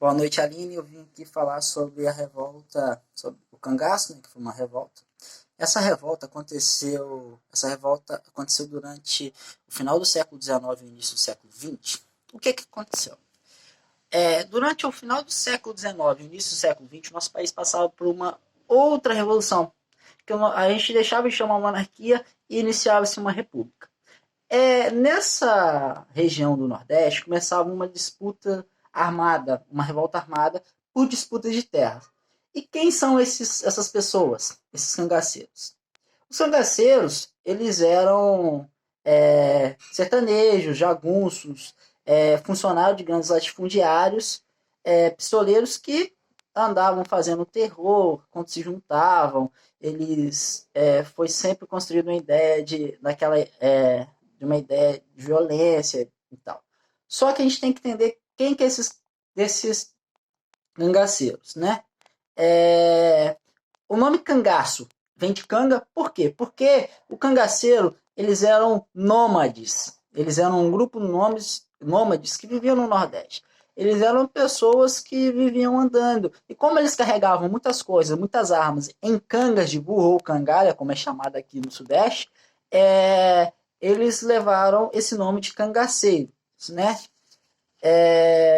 Boa noite, Aline. Eu vim aqui falar sobre a revolta, sobre o cangaço, né, que foi uma revolta. Essa revolta aconteceu durante o final do século XIX e o início do século XX. O que aconteceu? Durante o final do século XIX e o início do século XX, o nosso país passava por uma outra revolução, que a gente deixava de chamar monarquia e iniciava-se uma república. Nessa região do Nordeste começava uma disputa armada, uma revolta armada por disputa de terras. E quem são essas pessoas, esses cangaceiros? Os cangaceiros, eles eram sertanejos, jagunços, funcionários de grandes latifundiários, pistoleiros que andavam fazendo terror quando se juntavam. Eles foi sempre construída uma ideia de uma ideia de violência e tal. Só que a gente tem que entender quem que é desses cangaceiros, né? O nome cangaço vem de canga, por quê? Porque o cangaceiro, eles eram nômades, eles eram um grupo de nômades que viviam no Nordeste. Eles eram pessoas que viviam andando. E como eles carregavam muitas coisas, muitas armas, em cangas de burro ou cangalha, como é chamada aqui no Sudeste, eles levaram esse nome de cangaceiros, né?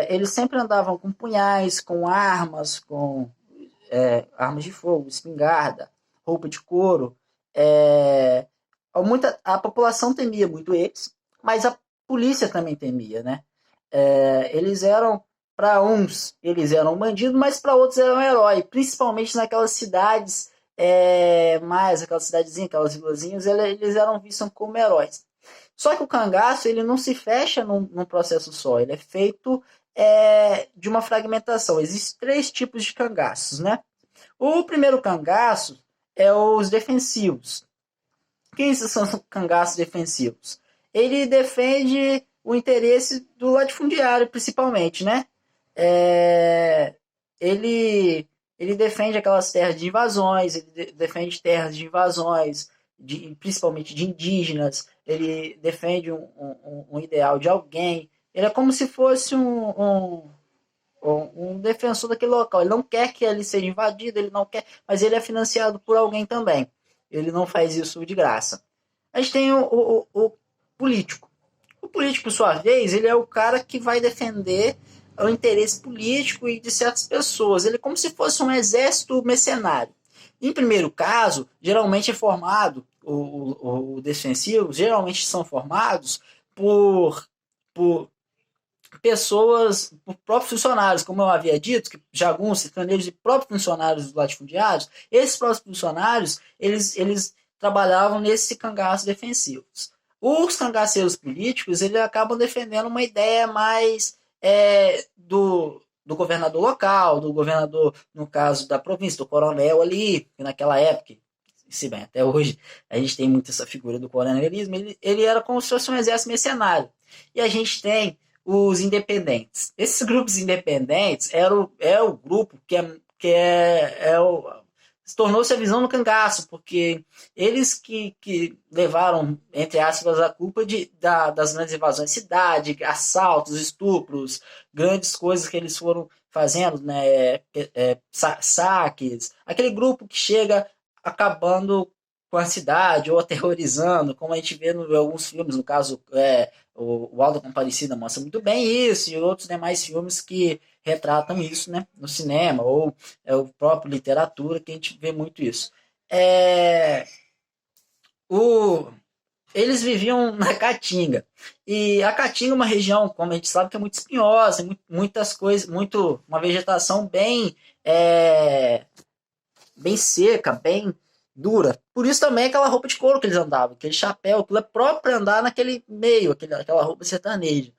Eles sempre andavam com punhais, com armas, com armas de fogo, espingarda, roupa de couro. A população temia muito eles, mas a polícia também temia, né? Eles eram, para uns, eles eram bandidos, mas para outros eram herói, principalmente naquelas cidades, mais aquelas cidadezinhas, aquelas vilazinhas, eles eram vistos como heróis. Só que o cangaço, ele não se fecha num processo só, ele é feito de uma fragmentação. Existem três tipos de cangaços, né? O primeiro cangaço é os defensivos. Quem são os cangaços defensivos? Ele defende o interesse do latifundiário, principalmente, né? É, ele, ele defende aquelas terras de invasões, ele defende terras de invasões, principalmente de indígenas, ele defende um ideal de alguém. Ele é como se fosse um defensor daquele local. Ele não quer que ele seja invadido, ele não quer, mas ele é financiado por alguém também. Ele não faz isso de graça. A gente tem o político. O político, por sua vez, ele é o cara que vai defender o interesse político e de certas pessoas. Ele é como se fosse um exército mercenário. Em primeiro caso, geralmente é formado, o defensivo, geralmente são formados por pessoas, por próprios funcionários, como eu havia dito, que jagunços, sertanejos e próprios funcionários dos latifundiários, esses próprios funcionários, eles trabalhavam nesses cangaços defensivos. Os cangaceiros políticos, eles acabam defendendo uma ideia mais do governador local, do governador, no caso da província, do coronel ali, que naquela época, se bem, até hoje a gente tem muito essa figura do coronelismo, ele era como se fosse um exército mercenário. E a gente tem os independentes. Esses grupos independentes é o grupo tornou-se a visão do cangaço, porque eles que levaram, entre aspas, a culpa das grandes invasões de cidade, assaltos, estupros, grandes coisas que eles foram fazendo, né, saques, aquele grupo que chega acabando com a cidade ou aterrorizando, como a gente vê em alguns filmes, no caso, o Auto da Compadecida mostra muito bem isso, e outros demais filmes que retratam isso, né, no cinema, ou o próprio literatura, que a gente vê muito isso. O, Eles viviam na Caatinga, e a Caatinga é uma região, como a gente sabe, que é muito espinhosa, muitas coisas, uma vegetação bem seca, bem dura. Por isso também aquela roupa de couro que eles andavam, aquele chapéu, aquilo é próprio para andar naquele meio, aquela roupa sertaneja.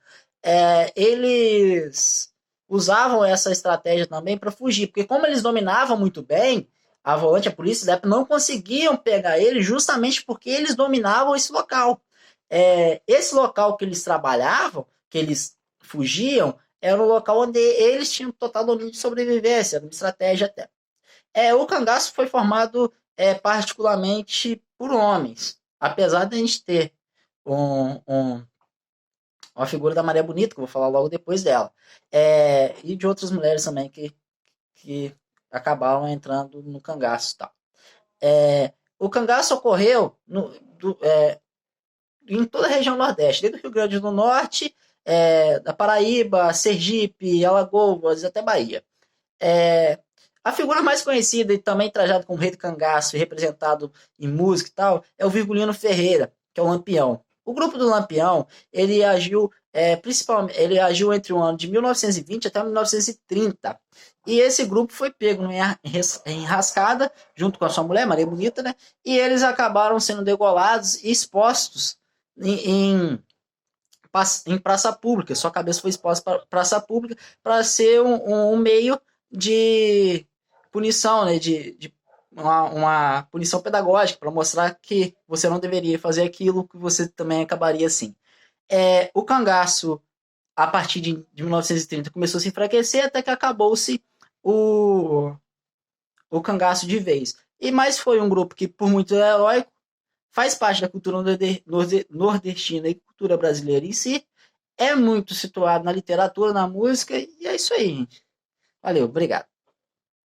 Eles usavam essa estratégia também para fugir, porque como eles dominavam muito bem, a volante, a polícia da época, não conseguiam pegar eles justamente porque eles dominavam esse local. Esse local que eles trabalhavam, que eles fugiam, era um local onde eles tinham total domínio de sobrevivência, era uma estratégia até. O cangaço foi formado particularmente por homens. Apesar de a gente ter um uma figura da Maria Bonita, que eu vou falar logo depois dela. E de outras mulheres também que acabaram entrando no cangaço e tal. O cangaço ocorreu em toda a região Nordeste, desde o Rio Grande do Norte, da Paraíba, Sergipe, Alagoas, até Bahia. A figura mais conhecida e também trajado como rei do cangaço e representado em música e tal é o Virgulino Ferreira, que é o Lampião. O grupo do Lampião, ele agiu principalmente, ele agiu entre o ano de 1920 até 1930. E esse grupo foi pego em enrascada, junto com a sua mulher, Maria Bonita, né? E eles acabaram sendo degolados e expostos em praça pública. Sua cabeça foi exposta para praça pública para ser um meio de punição, né? De uma punição pedagógica, para mostrar que você não deveria fazer aquilo, que você também acabaria assim. O cangaço, a partir de 1930, começou a se enfraquecer até que acabou-se o cangaço de vez. Mas foi um grupo que, por muito heróico, faz parte da cultura nordestina e cultura brasileira em si, é muito situado na literatura, na música, e é isso aí, gente. Valeu, obrigado.